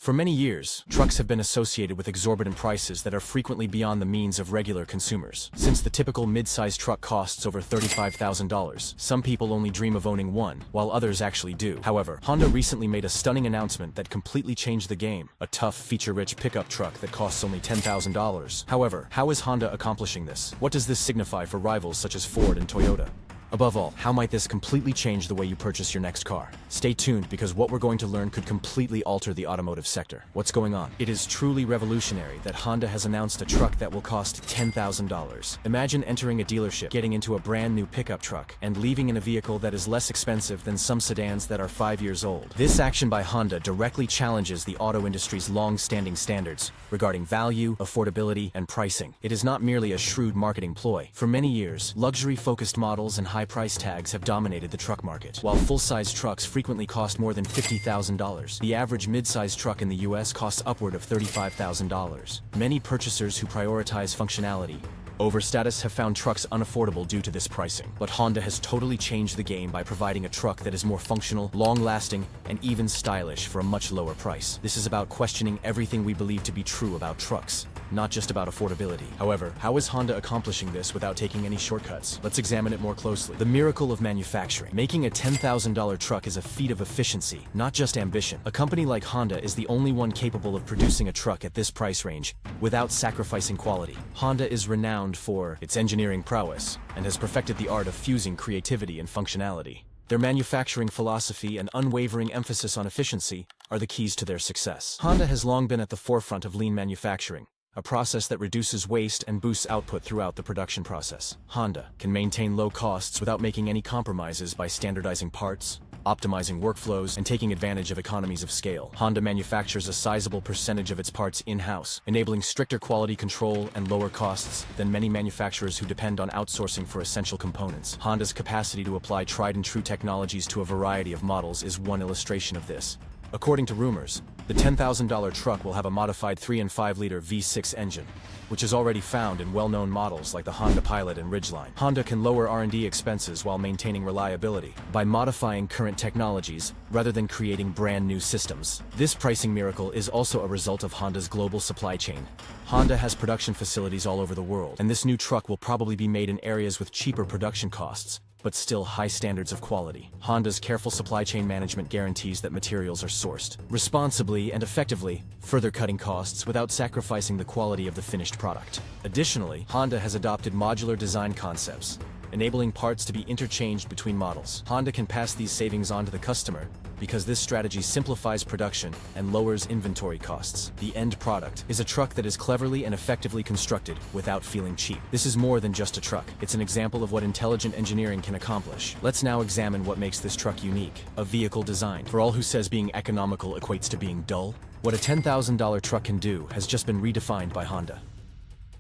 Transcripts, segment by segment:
For many years, trucks have been associated with exorbitant prices that are frequently beyond the means of regular consumers. Since the typical mid-size truck costs over $35,000, some people only dream of owning one, while others actually do. However, Honda recently made a stunning announcement that completely changed the game: a tough, feature-rich pickup truck that costs only $10,000. However, how is Honda accomplishing this? What does this signify for rivals such as Ford and Toyota? Above all, how might this completely change the way you purchase your next car? Stay tuned, because what we're going to learn could completely alter the automotive sector. What's going on? It is truly revolutionary that Honda has announced a truck that will cost $10,000. Imagine entering a dealership, getting into a brand new pickup truck, and leaving in a vehicle that is less expensive than some sedans that are 5 years old. This action by Honda directly challenges the auto industry's long-standing standards regarding value, affordability, and pricing. It is not merely a shrewd marketing ploy. For many years, luxury-focused models and high price tags have dominated the truck market. While full-size trucks frequently cost more than $50,000, the average mid-size truck in the US costs upward of $35,000. Many purchasers who prioritize functionality over status have found trucks unaffordable due to this pricing. But Honda has totally changed the game by providing a truck that is more functional, long-lasting, and even stylish for a much lower price. This is about questioning everything we believe to be true about trucks, not just about affordability. However, how is Honda accomplishing this without taking any shortcuts? Let's examine it more closely. The miracle of manufacturing. Making a $10,000 truck is a feat of efficiency, not just ambition. A company like Honda is the only one capable of producing a truck at this price range without sacrificing quality. Honda is renowned for its engineering prowess and has perfected the art of fusing creativity and functionality. Their manufacturing philosophy and unwavering emphasis on efficiency are the keys to their success. Honda has long been at the forefront of lean manufacturing, a process that reduces waste and boosts output throughout the production process. Honda can maintain low costs without making any compromises by standardizing parts, optimizing workflows, and taking advantage of economies of scale. Honda manufactures a sizable percentage of its parts in-house, enabling stricter quality control and lower costs than many manufacturers who depend on outsourcing for essential components. Honda's capacity to apply tried-and-true technologies to a variety of models is one illustration of this. According to rumors, the $10,000 truck will have a modified 3 and 5-liter V6 engine, which is already found in well-known models like the Honda Pilot and Ridgeline. Honda can lower R&D expenses while maintaining reliability by modifying current technologies rather than creating brand new systems. This pricing miracle is also a result of Honda's global supply chain. Honda has production facilities all over the world, and this new truck will probably be made in areas with cheaper production costs, but still high standards of quality. Honda's careful supply chain management guarantees that materials are sourced responsibly and effectively, further cutting costs without sacrificing the quality of the finished product. Additionally, Honda has adopted modular design concepts, enabling parts to be interchanged between models. Honda can pass these savings on to the customer because this strategy simplifies production and lowers inventory costs. The end product is a truck that is cleverly and effectively constructed without feeling cheap. This is more than just a truck. It's an example of what intelligent engineering can accomplish. Let's now examine what makes this truck unique: a vehicle design. For all who says being economical equates to being dull, what a $10,000 truck can do has just been redefined by Honda.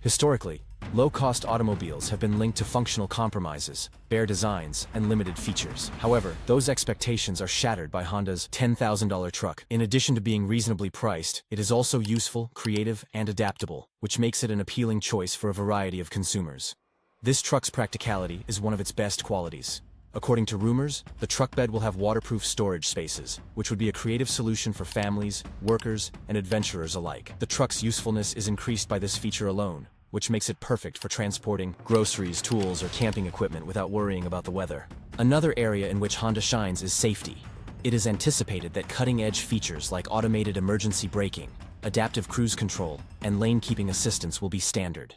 Historically, low-cost automobiles have been linked to functional compromises, bare designs, and limited features. However, those expectations are shattered by Honda's $10,000 truck. In addition to being reasonably priced, it is also useful, creative, and adaptable, which makes it an appealing choice for a variety of consumers. This truck's practicality is one of its best qualities. According to rumors, the truck bed will have waterproof storage spaces, which would be a creative solution for families, workers, and adventurers alike. The truck's usefulness is increased by this feature alone, which makes it perfect for transporting groceries, tools, or camping equipment without worrying about the weather. Another area in which Honda shines is safety. It is anticipated that cutting-edge features like automated emergency braking, adaptive cruise control, and lane-keeping assistance will be standard.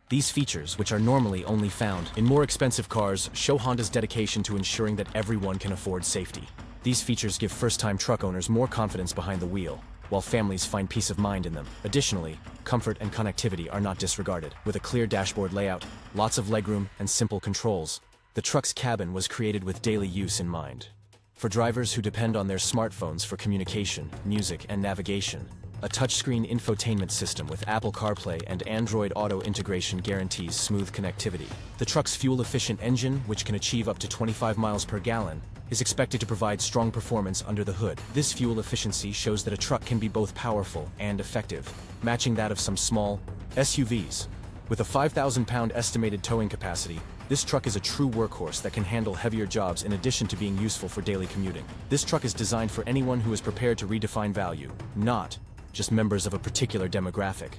These features, which are normally only found in more expensive cars, show Honda's dedication to ensuring that everyone can afford safety. These features give first-time truck owners more confidence behind the wheel, while families find peace of mind in them. Additionally, comfort and connectivity are not disregarded. With a clear dashboard layout, lots of legroom, and simple controls, the truck's cabin was created with daily use in mind. For drivers who depend on their smartphones for communication, music, and navigation, a touchscreen infotainment system with Apple CarPlay and Android Auto integration guarantees smooth connectivity. The truck's fuel-efficient engine, which can achieve up to 25 miles per gallon, is expected to provide strong performance under the hood. This fuel efficiency shows that a truck can be both powerful and effective, matching that of some small SUVs. With a 5,000-pound estimated towing capacity, This truck is a true workhorse that can handle heavier jobs in addition to being useful for daily commuting. This truck is designed for anyone who is prepared to redefine value, not just members of a particular demographic.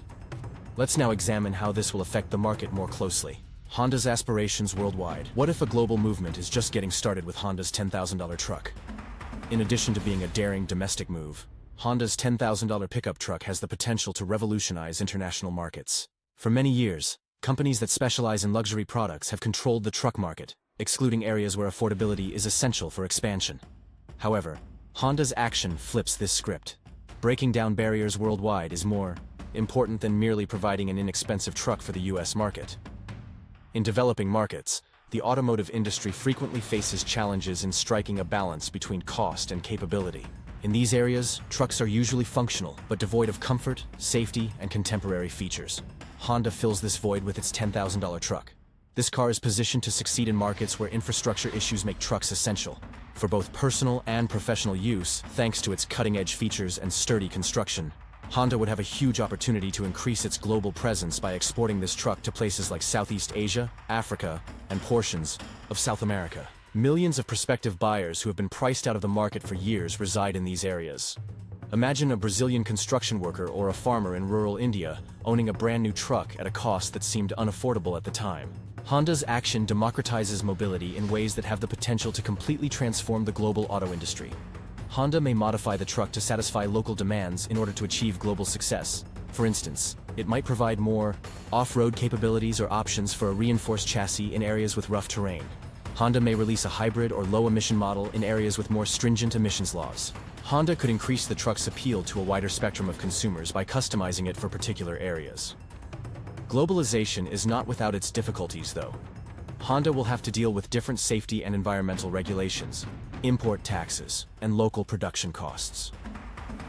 Let's now examine how this will affect the market more closely. Honda's aspirations worldwide. What if a global movement is just getting started with Honda's $10,000 truck? In addition to being a daring domestic move, Honda's $10,000 pickup truck has the potential to revolutionize international markets. For many years, companies that specialize in luxury products have controlled the truck market, excluding areas where affordability is essential for expansion. However, Honda's action flips this script. Breaking down barriers worldwide is more important than merely providing an inexpensive truck for the US market. In developing markets, the automotive industry frequently faces challenges in striking a balance between cost and capability. In these areas, trucks are usually functional, but devoid of comfort, safety, and contemporary features. Honda fills this void with its $10,000 truck. This car is positioned to succeed in markets where infrastructure issues make trucks essential, for both personal and professional use. Thanks to its cutting-edge features and sturdy construction, Honda would have a huge opportunity to increase its global presence by exporting this truck to places like Southeast Asia, Africa, and portions of South America. Millions of prospective buyers who have been priced out of the market for years reside in these areas. Imagine a Brazilian construction worker or a farmer in rural India owning a brand new truck at a cost that seemed unaffordable at the time. Honda's action democratizes mobility in ways that have the potential to completely transform the global auto industry. Honda may modify the truck to satisfy local demands in order to achieve global success. For instance, it might provide more off-road capabilities or options for a reinforced chassis in areas with rough terrain. Honda may release a hybrid or low-emission model in areas with more stringent emissions laws. Honda could increase the truck's appeal to a wider spectrum of consumers by customizing it for particular areas. Globalization is not without its difficulties, though. Honda will have to deal with different safety and environmental regulations, import taxes, and local production costs.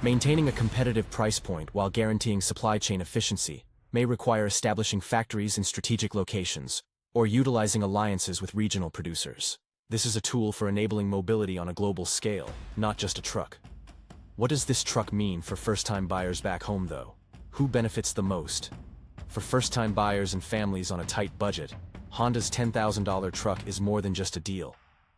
Maintaining a competitive price point while guaranteeing supply chain efficiency may require establishing factories in strategic locations or utilizing alliances with regional producers. This is a tool for enabling mobility on a global scale, not just a truck. What does this truck mean for first-time buyers back home, though? Who benefits the most? For first-time buyers and families on a tight budget, Honda's $10,000 truck is more than just a deal.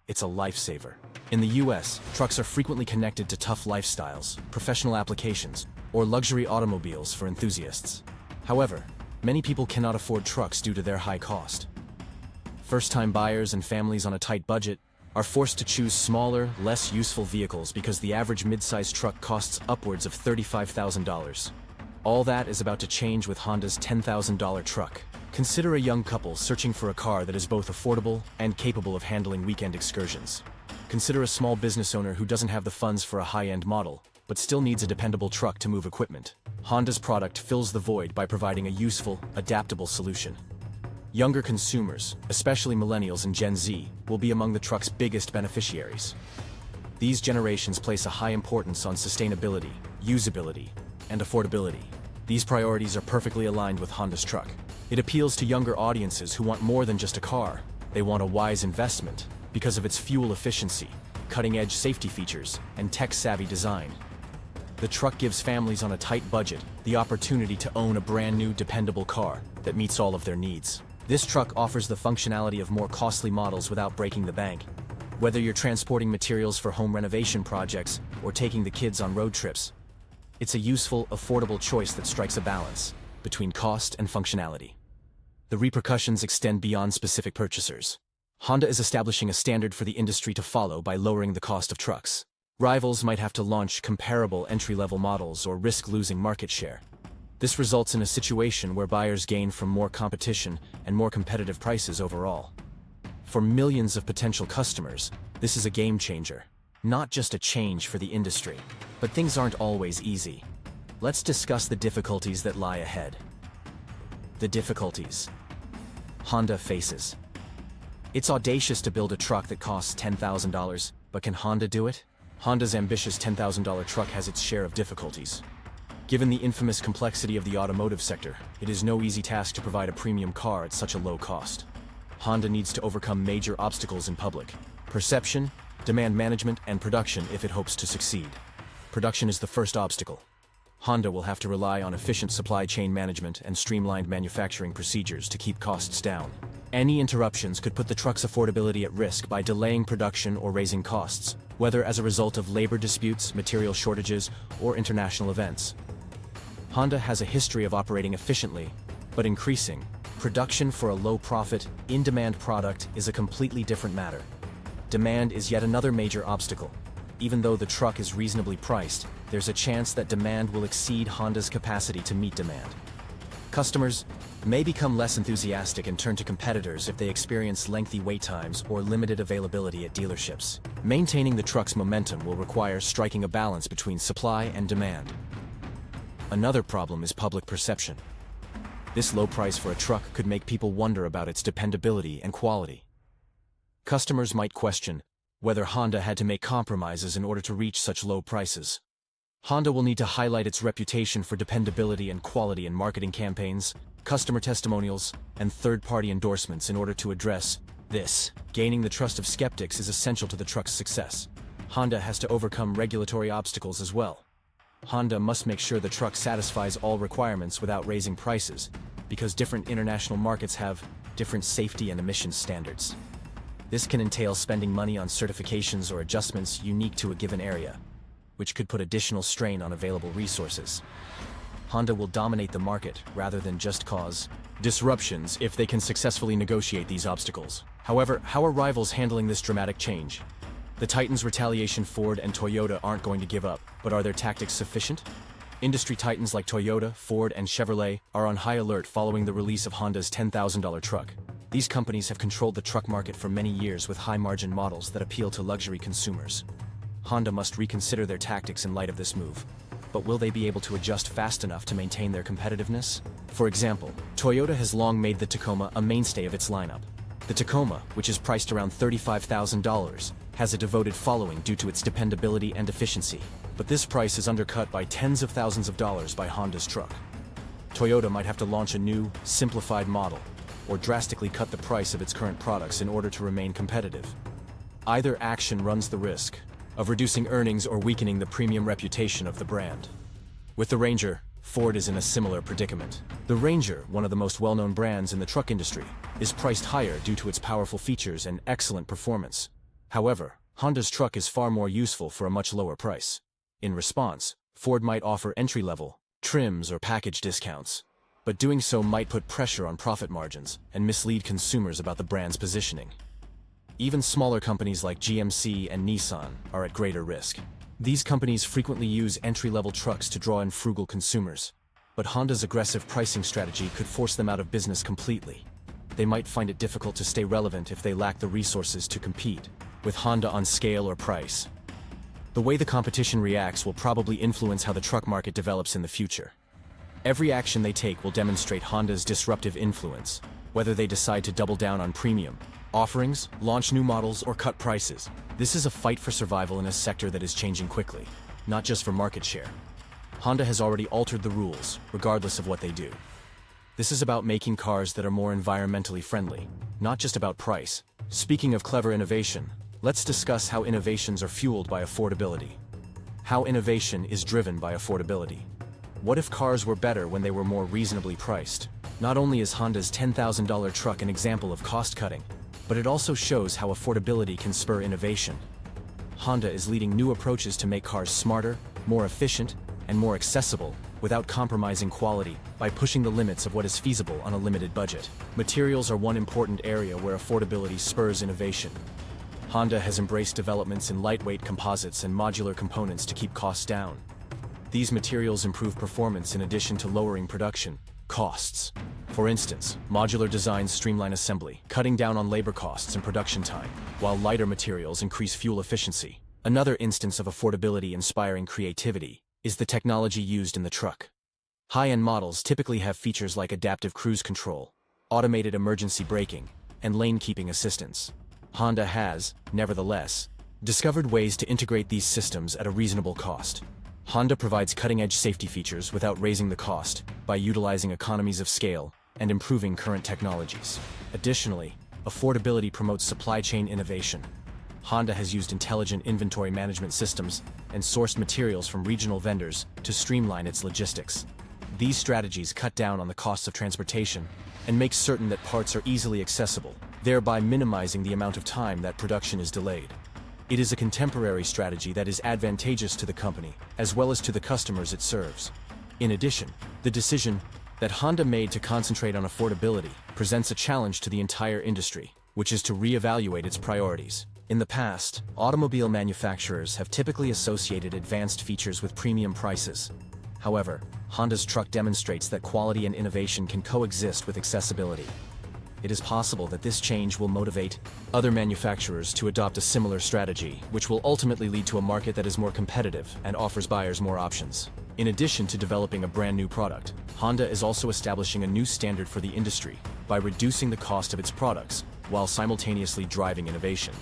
It's a lifesaver. In the US, trucks are frequently connected to tough lifestyles, professional applications, or luxury automobiles for enthusiasts. However, many people cannot afford trucks due to their high cost. First-time buyers and families on a tight budget are forced to choose smaller, less useful vehicles because the average midsize truck costs upwards of $35,000. All that is about to change with Honda's $10,000 truck. Consider a young couple searching for a car that is both affordable and capable of handling weekend excursions. Consider a small business owner who doesn't have the funds for a high-end model, but still needs a dependable truck to move equipment. Honda's product fills the void by providing a useful, adaptable solution. Younger consumers, especially millennials and Gen Z, will be among the truck's biggest beneficiaries. These generations place a high importance on sustainability, usability, and affordability. These priorities are perfectly aligned with Honda's truck. It appeals to younger audiences who want more than just a car. They want a wise investment because of its fuel efficiency, cutting-edge safety features, and tech-savvy design. The truck gives families on a tight budget the opportunity to own a brand new, dependable car that meets all of their needs. This truck offers the functionality of more costly models without breaking the bank. Whether you're transporting materials for home renovation projects or taking the kids on road trips, it's a useful, affordable choice that strikes a balance between cost and functionality. The repercussions extend beyond specific purchasers. Honda is establishing a standard for the industry to follow by lowering the cost of trucks. Rivals might have to launch comparable entry-level models or risk losing market share. This results in a situation where buyers gain from more competition and more competitive prices overall. For millions of potential customers, this is a game changer. Not just a change for the industry. But things aren't always easy. Let's discuss the difficulties that lie ahead. The difficulties Honda faces. It's audacious to build a truck that costs $10,000, but can Honda do it? Honda's ambitious $10,000 truck has its share of difficulties. Given the infamous complexity of the automotive sector, it is no easy task to provide a premium car at such a low cost. Honda needs to overcome major obstacles in public perception, demand management, and production if it hopes to succeed. Production is the first obstacle. Honda will have to rely on efficient supply chain management and streamlined manufacturing procedures to keep costs down. Any interruptions could put the truck's affordability at risk by delaying production or raising costs, whether as a result of labor disputes, material shortages, or international events. Honda has a history of operating efficiently, but increasing production for a low-profit, in-demand product is a completely different matter. Demand is yet another major obstacle. Even though the truck is reasonably priced, there's a chance that demand will exceed Honda's capacity to meet demand. Customers may become less enthusiastic and turn to competitors if they experience lengthy wait times or limited availability at dealerships. Maintaining the truck's momentum will require striking a balance between supply and demand. Another problem is public perception. This low price for a truck could make people wonder about its dependability and quality. Customers might question whether Honda had to make compromises in order to reach such low prices. Honda will need to highlight its reputation for dependability and quality in marketing campaigns, customer testimonials, and third-party endorsements in order to address this. Gaining the trust of skeptics is essential to the truck's success. Honda has to overcome regulatory obstacles as well. Honda must make sure the truck satisfies all requirements without raising prices, because different international markets have different safety and emissions standards. This can entail spending money on certifications or adjustments unique to a given area, which could put additional strain on available resources. Honda will dominate the market rather than just cause disruptions if they can successfully negotiate these obstacles. However, how are rivals handling this dramatic change? The Titans' retaliation. Ford and Toyota aren't going to give up, but are their tactics sufficient? Industry titans like Toyota, Ford, and Chevrolet are on high alert following the release of Honda's $10,000 truck. These companies have controlled the truck market for many years with high-margin models that appeal to luxury consumers. Honda must reconsider their tactics in light of this move. But will they be able to adjust fast enough to maintain their competitiveness? For example, Toyota has long made the Tacoma a mainstay of its lineup. The Tacoma, which is priced around $35,000, has a devoted following due to its dependability and efficiency. But this price is undercut by tens of thousands of dollars by Honda's truck. Toyota might have to launch a new, simplified model, or drastically cut the price of its current products in order to remain competitive. Either action runs the risk of reducing earnings or weakening the premium reputation of the brand. With the Ranger, Ford is in a similar predicament. The Ranger, one of the most well-known brands in the truck industry, is priced higher due to its powerful features and excellent performance. However, Honda's truck is far more useful for a much lower price. In response, Ford might offer entry-level trims or package discounts, but doing so might put pressure on profit margins and mislead consumers about the brand's positioning. Even smaller companies like GMC and Nissan are at greater risk. These companies frequently use entry-level trucks to draw in frugal consumers, but Honda's aggressive pricing strategy could force them out of business completely. They might find it difficult to stay relevant if they lack the resources to compete with Honda on scale or price. The way the competition reacts will probably influence how the truck market develops in the future. Every action they take will demonstrate Honda's disruptive influence, whether they decide to double down on premium offerings, launch new models, or cut prices. This is a fight for survival in a sector that is changing quickly, not just for market share. Honda has already altered the rules, regardless of what they do. This is about making cars that are more environmentally friendly, not just about price. Speaking of clever innovation, let's discuss how innovations are fueled by affordability. How innovation is driven by affordability. What if cars were better when they were more reasonably priced? Not only is Honda's $10,000 truck an example of cost-cutting, but it also shows how affordability can spur innovation. Honda is leading new approaches to make cars smarter, more efficient, and more accessible without compromising quality by pushing the limits of what is feasible on a limited budget. Materials are one important area where affordability spurs innovation. Honda has embraced developments in lightweight composites and modular components to keep costs down. These materials improve performance in addition to lowering production costs. For instance, modular designs streamline assembly, cutting down on labor costs and production time, while lighter materials increase fuel efficiency. Another instance of affordability inspiring creativity is the technology used in the truck. High-end models typically have features like adaptive cruise control, automated emergency braking, and lane-keeping assistance. Honda has, nevertheless, discovered ways to integrate these systems at a reasonable cost. Honda provides cutting-edge safety features without raising the cost by utilizing economies of scale and improving current technologies. Additionally, affordability promotes supply chain innovation. Honda has used intelligent inventory management systems and sourced materials from regional vendors to streamline its logistics. These strategies cut down on the costs of transportation and makes certain that parts are easily accessible, thereby minimizing the amount of time that production is delayed. It is a contemporary strategy that is advantageous to the company, as well as to the customers it serves. In addition, the decision that Honda made to concentrate on affordability presents a challenge to the entire industry, which is to reevaluate its priorities. In the past, automobile manufacturers have typically associated advanced features with premium prices. However, Honda's truck demonstrates that quality and innovation can coexist with accessibility. It is possible that this change will motivate other manufacturers to adopt a similar strategy, which will ultimately lead to a market that is more competitive and offers buyers more options. In addition to developing a brand new product, Honda is also establishing a new standard for the industry by reducing the cost of its products while simultaneously driving innovation.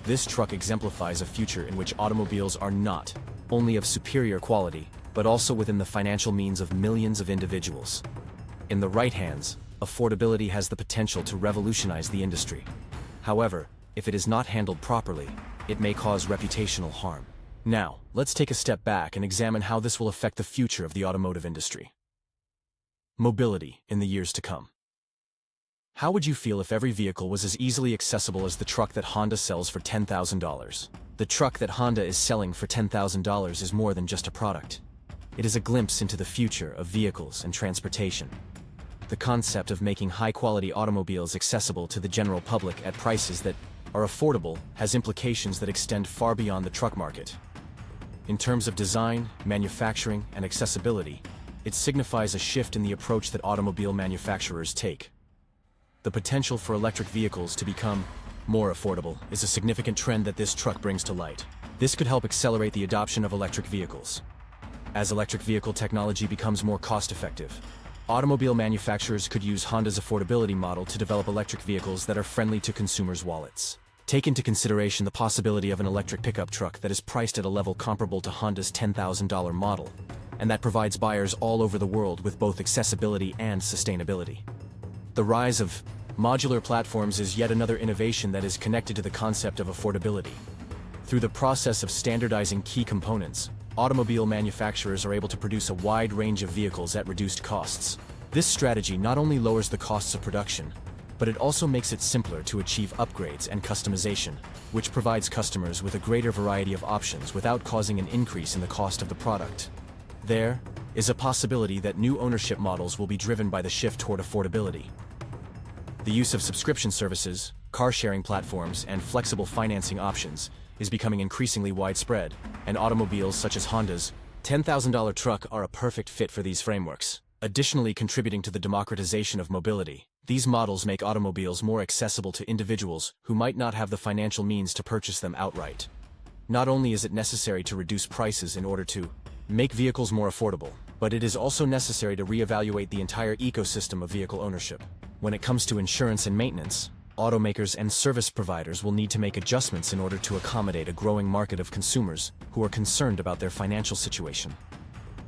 This truck exemplifies a future in which automobiles are not only of superior quality, but also within the financial means of millions of individuals. In the right hands, affordability has the potential to revolutionize the industry. However, if it is not handled properly, it may cause reputational harm. Now, let's take a step back and examine how this will affect the future of the automotive industry. Mobility in the years to come. How would you feel if every vehicle was as easily accessible as the truck that Honda sells for $10,000? The truck that Honda is selling for $10,000 is more than just a product. It is a glimpse into the future of vehicles and transportation. The concept of making high-quality automobiles accessible to the general public at prices that are affordable has implications that extend far beyond the truck market. In terms of design, manufacturing, and accessibility, it signifies a shift in the approach that automobile manufacturers take. The potential for electric vehicles to become more affordable is a significant trend that this truck brings to light. This could help accelerate the adoption of electric vehicles. As electric vehicle technology becomes more cost-effective, automobile manufacturers could use Honda's affordability model to develop electric vehicles that are friendly to consumers' wallets. Take into consideration the possibility of an electric pickup truck that is priced at a level comparable to Honda's $10,000 model, and that provides buyers all over the world with both accessibility and sustainability. The rise of modular platforms is yet another innovation that is connected to the concept of affordability. Through the process of standardizing key components, automobile manufacturers are able to produce a wide range of vehicles at reduced costs. This strategy not only lowers the costs of production, but it also makes it simpler to achieve upgrades and customization, which provides customers with a greater variety of options without causing an increase in the cost of the product. There is a possibility that new ownership models will be driven by the shift toward affordability. The use of subscription services, car-sharing platforms, and flexible financing options is becoming increasingly widespread, and automobiles such as Honda's $10,000 truck are a perfect fit for these frameworks. Additionally, contributing to the democratization of mobility, these models make automobiles more accessible to individuals who might not have the financial means to purchase them outright. Not only is it necessary to reduce prices in order to make vehicles more affordable, but it is also necessary to reevaluate the entire ecosystem of vehicle ownership. When it comes to insurance and maintenance, automakers and service providers will need to make adjustments in order to accommodate a growing market of consumers who are concerned about their financial situation.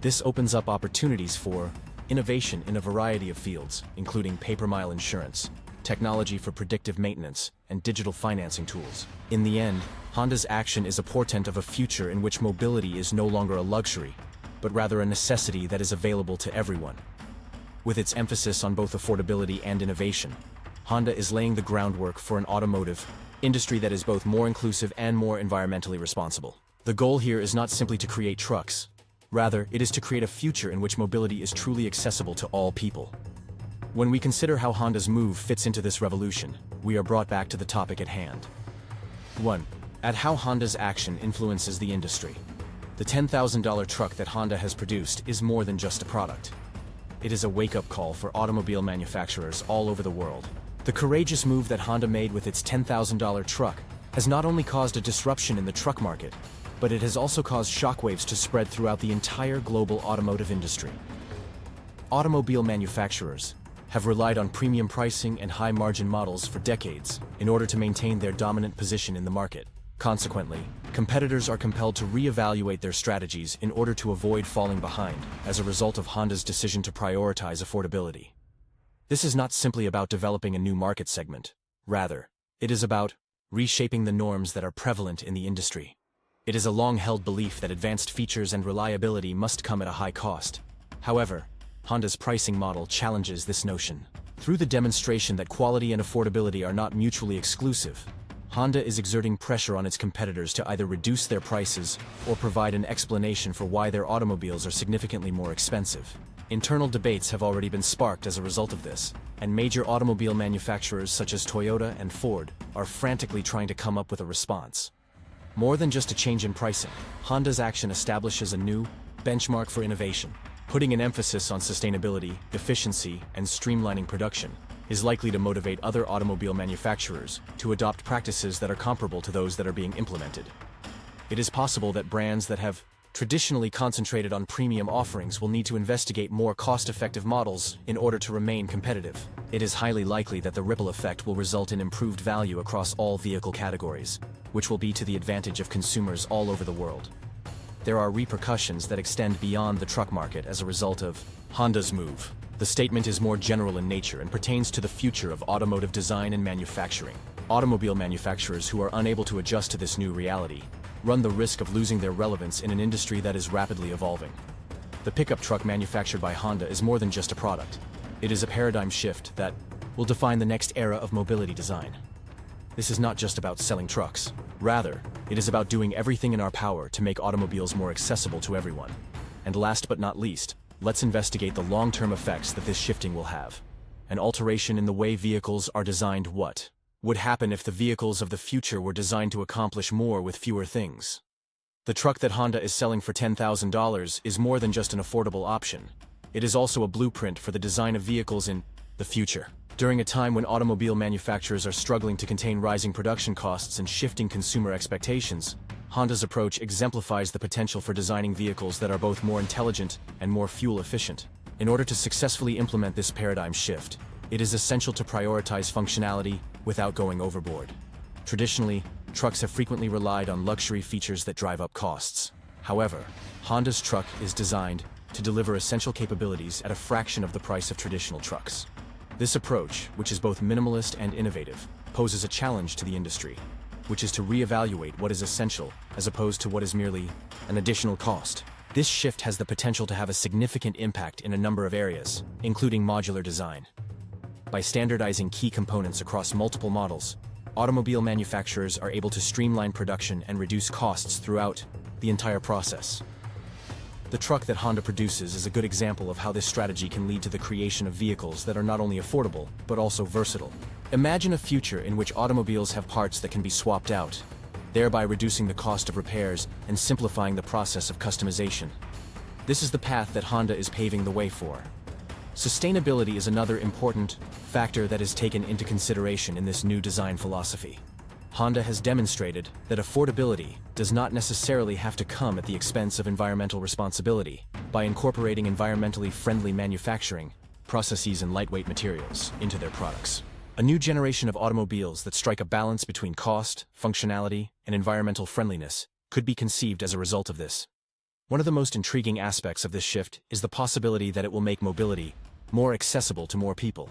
This opens up opportunities for innovation in a variety of fields, including pay-per-mile insurance, technology for predictive maintenance, and digital financing tools. In the end, Honda's action is a portent of a future in which mobility is no longer a luxury, but rather a necessity that is available to everyone. With its emphasis on both affordability and innovation, Honda is laying the groundwork for an automotive industry that is both more inclusive and more environmentally responsible. The goal here is not simply to create trucks. Rather, it is to create a future in which mobility is truly accessible to all people. When we consider how Honda's move fits into this revolution, we are brought back to the topic at hand. 1. At how Honda's action influences the industry. The $10,000 truck that Honda has produced is more than just a product. It is a wake-up call for automobile manufacturers all over the world. The courageous move that Honda made with its $10,000 truck has not only caused a disruption in the truck market, but it has also caused shockwaves to spread throughout the entire global automotive industry. Automobile manufacturers have relied on premium pricing and high-margin models for decades in order to maintain their dominant position in the market. Consequently, competitors are compelled to reevaluate their strategies in order to avoid falling behind as a result of Honda's decision to prioritize affordability. This is not simply about developing a new market segment. Rather, it is about reshaping the norms that are prevalent in the industry. It is a long-held belief that advanced features and reliability must come at a high cost. However, Honda's pricing model challenges this notion. Through the demonstration that quality and affordability are not mutually exclusive, Honda is exerting pressure on its competitors to either reduce their prices or provide an explanation for why their automobiles are significantly more expensive. Internal debates have already been sparked as a result of this, and major automobile manufacturers such as Toyota and Ford are frantically trying to come up with a response. More than just a change in pricing, Honda's action establishes a new benchmark for innovation. Putting an emphasis on sustainability, efficiency, and streamlining production is likely to motivate other automobile manufacturers to adopt practices that are comparable to those that are being implemented. It is possible that brands that have traditionally concentrated on premium offerings will need to investigate more cost-effective models in order to remain competitive. It is highly likely that the ripple effect will result in improved value across all vehicle categories, which will be to the advantage of consumers all over the world. There are repercussions that extend beyond the truck market as a result of Honda's move. The statement is more general in nature and pertains to the future of automotive design and manufacturing. Automobile manufacturers who are unable to adjust to this new reality run the risk of losing their relevance in an industry that is rapidly evolving. The pickup truck manufactured by Honda is more than just a product. It is a paradigm shift that will define the next era of mobility design. This is not just about selling trucks. Rather, it is about doing everything in our power to make automobiles more accessible to everyone. And last but not least, let's investigate the long-term effects that this shifting will have. An alteration in the way vehicles are designed. What would happen if the vehicles of the future were designed to accomplish more with fewer things? The truck that Honda is selling for $10,000 is more than just an affordable option. It is also a blueprint for the design of vehicles in the future. During a time when automobile manufacturers are struggling to contain rising production costs and shifting consumer expectations, Honda's approach exemplifies the potential for designing vehicles that are both more intelligent and more fuel efficient. In order to successfully implement this paradigm shift, it is essential to prioritize functionality without going overboard. Traditionally, trucks have frequently relied on luxury features that drive up costs. However, Honda's truck is designed to deliver essential capabilities at a fraction of the price of traditional trucks. This approach, which is both minimalist and innovative, poses a challenge to the industry, which is to reevaluate what is essential as opposed to what is merely an additional cost. This shift has the potential to have a significant impact in a number of areas, including modular design. By standardizing key components across multiple models, automobile manufacturers are able to streamline production and reduce costs throughout the entire process. The truck that Honda produces is a good example of how this strategy can lead to the creation of vehicles that are not only affordable, but also versatile. Imagine a future in which automobiles have parts that can be swapped out, thereby reducing the cost of repairs and simplifying the process of customization. This is the path that Honda is paving the way for. Sustainability is another important factor that is taken into consideration in this new design philosophy. Honda has demonstrated that affordability does not necessarily have to come at the expense of environmental responsibility. By incorporating environmentally friendly manufacturing processes and lightweight materials into their products, a new generation of automobiles that strike a balance between cost, functionality, and environmental friendliness could be conceived as a result of this. One of the most intriguing aspects of this shift is the possibility that it will make mobility more accessible to more people.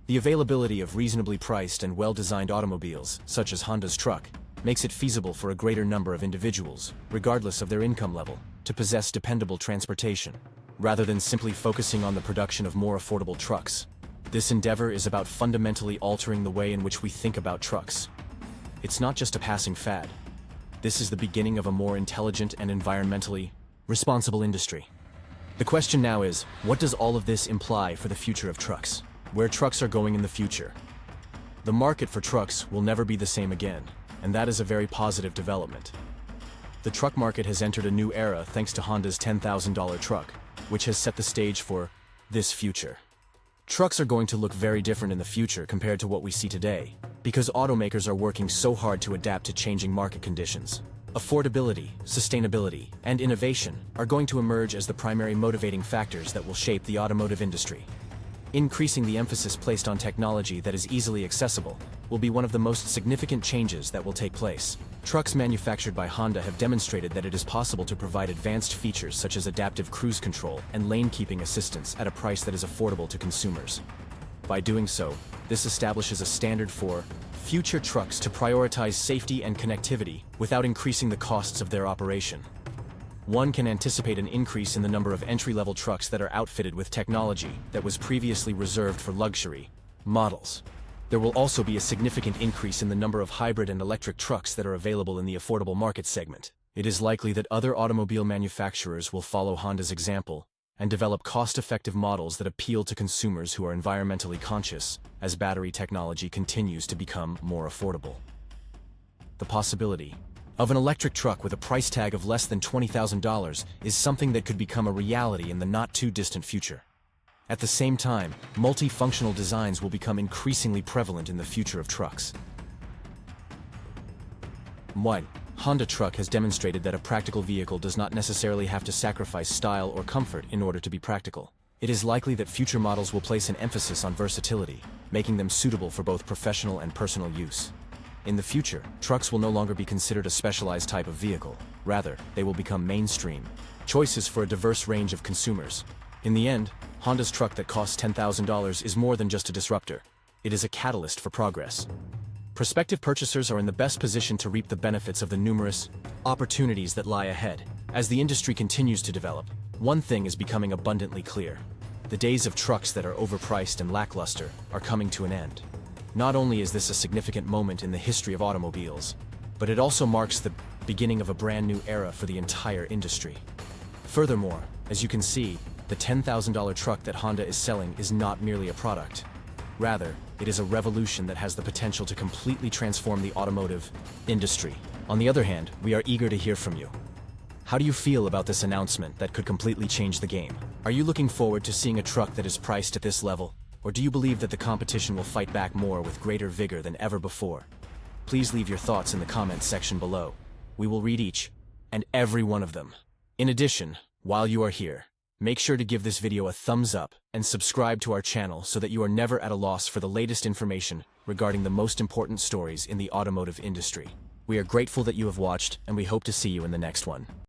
The availability of reasonably priced and well-designed automobiles, such as Honda's truck, makes it feasible for a greater number of individuals, regardless of their income level, to possess dependable transportation, rather than simply focusing on the production of more affordable trucks. This endeavor is about fundamentally altering the way in which we think about trucks. It's not just a passing fad. This is the beginning of a more intelligent and environmentally responsible industry. The question now is, what does all of this imply for the future of trucks? Where trucks are going in the future? The market for trucks will never be the same again, and that is a very positive development. The truck market has entered a new era thanks to Honda's $10,000 truck, which has set the stage for this future. Trucks are going to look very different in the future compared to what we see today, because automakers are working so hard to adapt to changing market conditions. Affordability, sustainability, and innovation are going to emerge as the primary motivating factors that will shape the automotive industry. Increasing the emphasis placed on technology that is easily accessible will be one of the most significant changes that will take place. Trucks manufactured by Honda have demonstrated that it is possible to provide advanced features such as adaptive cruise control and lane-keeping assistance at a price that is affordable to consumers. By doing so, this establishes a standard for future trucks to prioritize safety and connectivity without increasing the costs of their operation. one can anticipate an increase in the number of entry-level trucks that are outfitted with technology that was previously reserved for luxury models. There will also be a significant increase in the number of hybrid and electric trucks that are available in the affordable market segment. It is likely that other automobile manufacturers will follow Honda's example and develop cost-effective models that appeal to consumers who are environmentally conscious as battery technology continues to become more affordable. The possibility of an electric truck with a price tag of less than $20,000 is something that could become a reality in the not-too-distant future. At the same time, multifunctional designs will become increasingly prevalent in the future of trucks. 1. Honda Truck has demonstrated that a practical vehicle does not necessarily have to sacrifice style or comfort in order to be practical. It is likely that future models will place an emphasis on versatility, making them suitable for both professional and personal use. In the future, trucks will no longer be considered a specialized type of vehicle. Rather, they will become mainstream choices for a diverse range of consumers. In the end, Honda's truck that costs $10,000 is more than just a disruptor. It is a catalyst for progress. Prospective purchasers are in the best position to reap the benefits of the numerous opportunities that lie ahead. As the industry continues to develop, one thing is becoming abundantly clear. The days of trucks that are overpriced and lackluster are coming to an end. Not only is this a significant moment in the history of automobiles, but it also marks the beginning of a brand new era for the entire industry. Furthermore, as you can see, the $10,000 truck that Honda is selling is not merely a product. Rather, it is a revolution that has the potential to completely transform the automotive industry. On the other hand, we are eager to hear from you. How do you feel about this announcement that could completely change the game? Are you looking forward to seeing a truck that is priced at this level? Or do you believe that the competition will fight back more with greater vigor than ever before? Please leave your thoughts in the comments section below. We will read each and every one of them. In addition, while you are here, make sure to give this video a thumbs up and subscribe to our channel so that you are never at a loss for the latest information regarding the most important stories in the automotive industry. We are grateful that you have watched, and we hope to see you in the next one.